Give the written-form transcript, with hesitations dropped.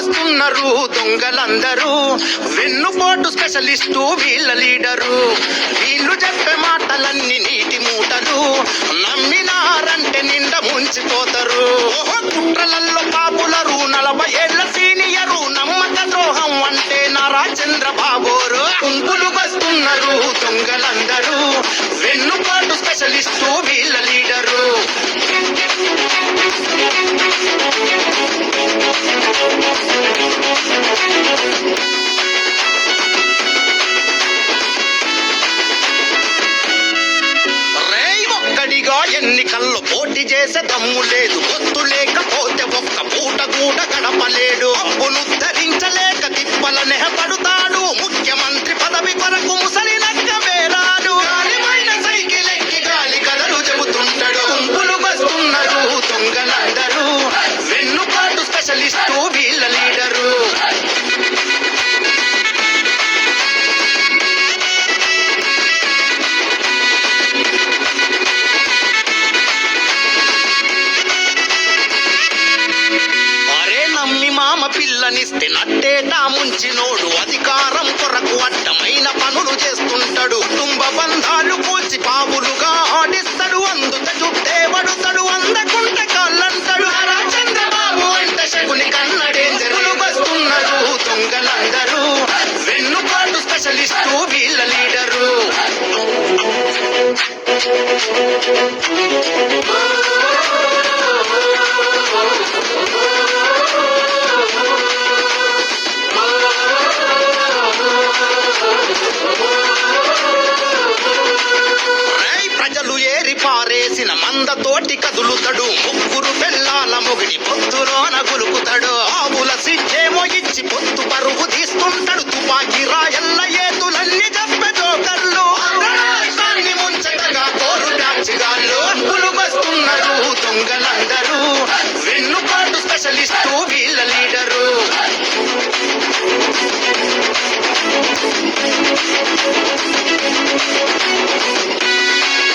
వస్తున్నారు దొంగలందరూ, వెన్నుపోటు స్పెషలిస్టు వీళ్ళ లీడరు. వీళ్ళు చెప్పే మాటలన్నీ నీటి మూటలు, నమ్మినారంటే నిండా ముంచిపోతారు. కుట్రలల్లో పాపులరు, 40 ఏళ్ల సీనియరు, నమ్మక ద్రోహం అంటే నారా చంద్రబాబోరు. గుంపులు వస్తున్నారు దొంగలందరూ, వెన్నుపోటు స్పెషలిస్టు వీళ్ళ లీడరు. ఎన్నికల్లో పోటీ చేసే దమ్ము లేదు, పొత్తు లేకపోతే ఒక్క పూట కూడా గడపలేడు. అప్పును ధరించలేక తిప్పలనే పడుతాడు, ముఖ్యమంత్రి పదవి కొరకు ముసలి నక్క వేరాడు. గాలిపైన సైకిల్ ఎక్కి గాలి కథలు చెబుతుంటాడు. గుంపులు వస్తున్నారు దొంగలందరూ, వెన్నుపాటు స్పెషలిస్టు వీళ్ళ లీడరు. పిల్లనిస్తే నట్టేటా ముంచినోడు, అధికారం కొరకు అడ్డమైన పనులు చేస్తుంటాడు. కుటుంబ బంధాలు కూల్చి పావులుగా ఆడిస్తాడు, అందుత చుట్టే పడుతాడు, అందకుంటే కాళ్ళంటాడు. చంద్రబాబు అంటే శకుని కన్న డేంజర్లు. వస్తున్నారు దొంగలందరూ, వెన్నుపాటు స్పెషలిస్టు వీళ్ళ లీడరు. పారేసిన మందతోటి కదులుతాడు, ముగ్గురు పెళ్ళాల మొగిడి పొత్తులోన గులుకుతాడు. ఆవుల సిద్ధేమో ఇచ్చి పొత్తు పరుగు తీస్తుంటాడు, తుపాకి రాయల్ల ఏతులన్నీ చెప్పే జోకర్లు. ముంచటగా కోరు డాచిగాళ్ళు. వస్తున్నారు దొంగలందరూ,